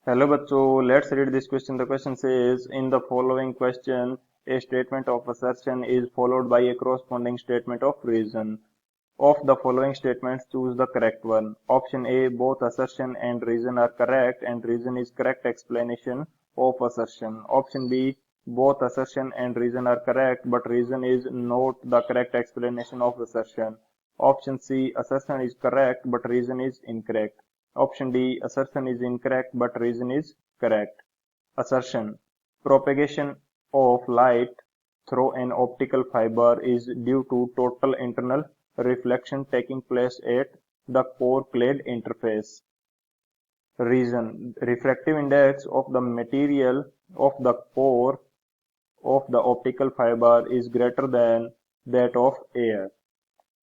Hello बच्चों, let's read this question. The question says, in the following question, a statement of assertion is followed by a corresponding statement of reason. Of the following statements, choose the correct one. Option A, both assertion and reason are correct and reason is correct explanation of assertion. Option B, both assertion and reason are correct but reason is not the correct explanation of assertion. Option C, assertion is correct but reason is incorrect. Option D, assertion is incorrect but reason is correct. Assertion: propagation of light through an optical fiber is due to total internal reflection taking place at the core-clad interface. Reason: refractive index of the material of the core of the optical fiber is greater than that of air.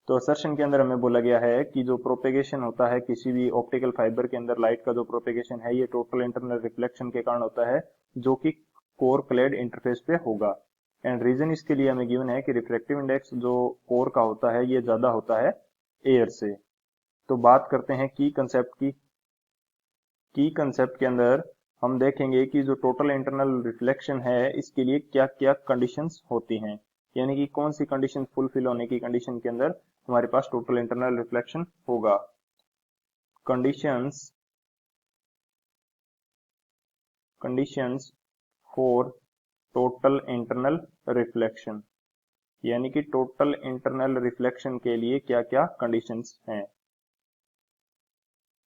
तो assertion के अंदर हमें बोला गया है कि जो propagation होता है किसी भी ऑप्टिकल फाइबर के अंदर लाइट का जो प्रोपेगेशन है ये टोटल इंटरनल रिफ्लेक्शन के कारण होता है जो कि कोर क्लेड इंटरफेस पे होगा। एंड रीजन इसके लिए हमें गिवन है कि रिफ्रैक्टिव इंडेक्स जो कोर का होता है ये ज्यादा होता है एयर से। तो बात करते हैं की कंसेप्ट की। की कंसेप्ट के अंदर हम देखेंगे कि जो टोटल इंटरनल रिफ्लेक्शन है इसके लिए क्या क्या कंडीशंस होती हैं, यानी कि कौन सी कंडीशन फुलफिल होने की कंडीशन के अंदर हमारे पास टोटल इंटरनल रिफ्लेक्शन होगा। Conditions conditions for total internal reflection, यानी कि टोटल इंटरनल रिफ्लेक्शन के लिए क्या क्या कंडीशंस हैं।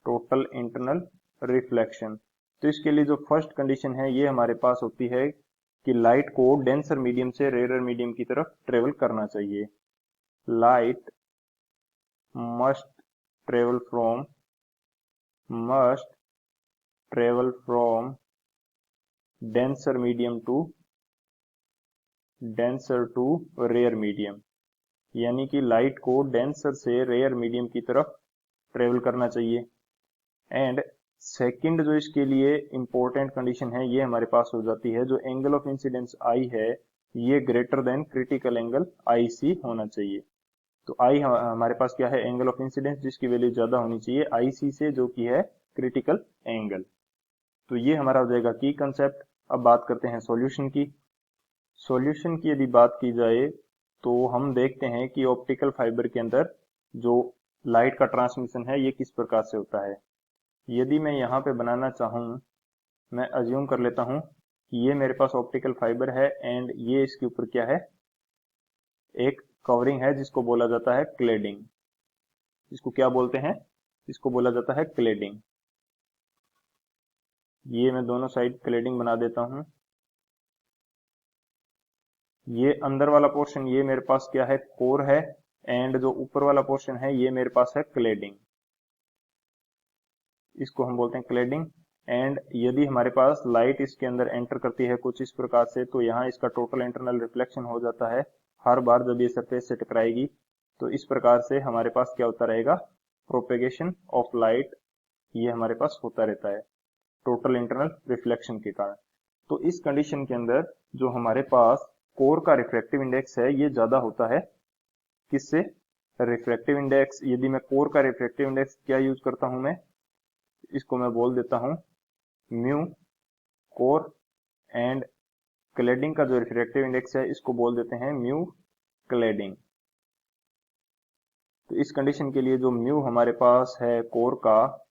टोटल इंटरनल रिफ्लेक्शन, तो इसके लिए जो फर्स्ट कंडीशन है ये हमारे पास होती है कि लाइट को डेंसर मीडियम से रेयर मीडियम की तरफ ट्रेवल करना चाहिए। Light must travel from denser medium to rare medium, यानी कि लाइट को डेंसर से रेयर मीडियम की तरफ ट्रेवल करना चाहिए। एंड सेकंड जो इसके लिए इंपॉर्टेंट कंडीशन है ये हमारे पास हो जाती है जो एंगल ऑफ इंसिडेंस आई है ये ग्रेटर देन क्रिटिकल एंगल आई सी होना चाहिए। तो आई हमारे पास क्या है, एंगल ऑफ इंसिडेंस जिसकी वैल्यू ज्यादा होनी चाहिए आई सी से जो कि है क्रिटिकल एंगल। तो ये हमारा हो जाएगा की कंसेप्ट। अब बात करते हैं सॉल्यूशन की। सॉल्यूशन की यदि बात की जाए तो हम देखते हैं कि ऑप्टिकल फाइबर के अंदर जो लाइट का ट्रांसमिशन है ये किस प्रकार से होता है। यदि मैं यहाँ पे बनाना चाहूँ, मैं अज्यूम कर लेता हूँ कि ये मेरे पास ऑप्टिकल फाइबर है एंड ये इसके ऊपर क्या है, एक कवरिंग है जिसको बोला जाता है क्लेडिंग। इसको क्या बोलते हैं, इसको बोला जाता है क्लेडिंग। ये मैं दोनों साइड क्लेडिंग बना देता हूँ। ये अंदर वाला पोर्शन ये मेरे पास क्या है, कोर है, एंड जो ऊपर वाला पोर्शन है ये मेरे पास है क्लेडिंग। इसको हम बोलते हैं क्लेडिंग। एंड यदि हमारे पास लाइट इसके अंदर एंटर करती है कुछ इस प्रकार से तो यहाँ इसका टोटल इंटरनल रिफ्लेक्शन हो जाता है हर बार जब ये सरफेस से टकराएगी। तो इस प्रकार से हमारे पास क्या होता रहेगा, प्रोपेगेशन ऑफ लाइट ये हमारे पास होता रहता है टोटल इंटरनल रिफ्लेक्शन के कारण। तो इस कंडीशन के अंदर जो हमारे पास कोर का रिफ्रैक्टिव इंडेक्स है ये ज्यादा होता है किससे, रिफ्रैक्टिव इंडेक्स। यदि मैं कोर का रिफ्रैक्टिव इंडेक्स क्या यूज करता हूं, मैं इसको मैं बोल देता हूं म्यू कोर, एंड क्लेडिंग का जो रिफ्रैक्टिव इंडेक्स है इसको बोल देते हैं म्यू क्लेडिंग। तो इस कंडीशन के लिए जो म्यू हमारे पास है कोर का,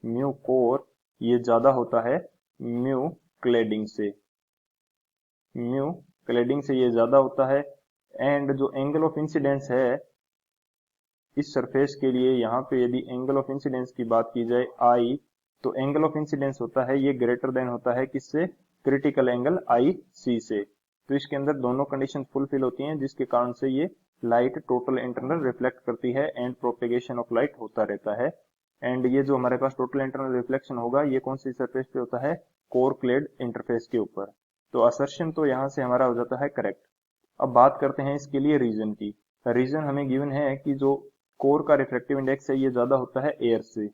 म्यू कोर ये ज्यादा होता है म्यू क्लेडिंग से। म्यू क्लेडिंग से ये ज्यादा होता है। एंड जो एंगल ऑफ इंसिडेंस है इस सरफेस के लिए, यहाँ पे यदि एंगल ऑफ इंसिडेंस की बात की जाए आई, तो एंगल ऑफ इंसिडेंस होता है ये ग्रेटर देन होता है किससे, क्रिटिकल एंगल आई सी से। तो इसके अंदर दोनों कंडीशन फुलफिल होती हैं जिसके कारण से ये लाइट टोटल इंटरनल रिफ्लेक्ट करती है एंड प्रोपेगेशन ऑफ लाइट होता रहता है। एंड ये जो हमारे पास टोटल इंटरनल रिफ्लेक्शन होगा ये कौन सी सरफेस पे होता है, कोर क्लेड इंटरफेस के ऊपर। तो असर्शन तो यहाँ से हमारा हो जाता है करेक्ट। अब बात करते हैं इसके लिए रीजन की। रीजन हमें गिवन है कि जो कोर का रिफ्रैक्टिव इंडेक्स है ये ज्यादा होता है एयर से।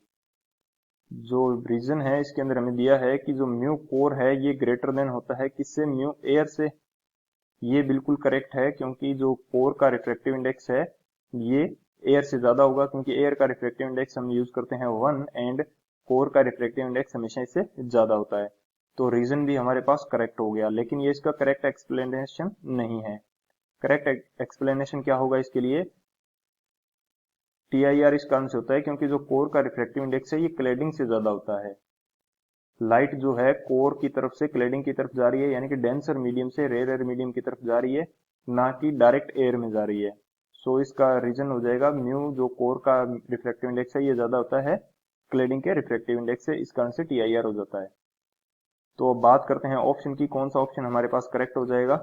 जो रीजन है इसके अंदर हमें दिया है कि जो म्यू कोर है ये ग्रेटर देन होता है किससे, म्यू एयर से। ये बिल्कुल करेक्ट है क्योंकि जो कोर का रिफ्रैक्टिव इंडेक्स है ये एयर से ज्यादा होगा क्योंकि एयर का रिफ्रैक्टिव इंडेक्स हम यूज करते हैं 1 एंड कोर का रिफ्रैक्टिव इंडेक्स हमेशा इससे ज्यादा होता है। तो रीजन भी हमारे पास करेक्ट हो गया, लेकिन ये इसका करेक्ट एक्सप्लेनेशन नहीं है। करेक्ट एक्सप्लेनेशन क्या होगा इसके लिए? TIR इस कारण से होता है क्योंकि जो कोर का रिफ्रैक्टिव इंडेक्स है ये क्लैडिंग से ज्यादा होता है। लाइट जो है कोर की तरफ से क्लैडिंग की तरफ जा रही है, यानी कि डेंसर मीडियम से रेयर मीडियम की तरफ जा रही है, ना कि डायरेक्ट एयर में जा रही है। सो इसका रीजन हो जाएगा म्यू, जो कोर का रिफ्रैक्टिव इंडेक्स है ये ज्यादा होता है क्लैडिंग के रिफ्रैक्टिव इंडेक्स से, इस कारण से TIR हो जाता है। तो अब बात करते हैं ऑप्शन की, कौन सा ऑप्शन हमारे पास करेक्ट हो जाएगा।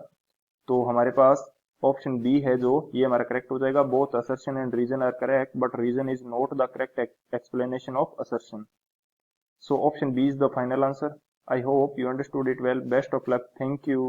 तो हमारे पास ऑप्शन बी है जो ये हमारा करेक्ट हो जाएगा। Both assertion and reason are correct but reason is not the correct explanation of assertion. So option B is the final answer. I hope you understood it well. Best of luck. Thank you.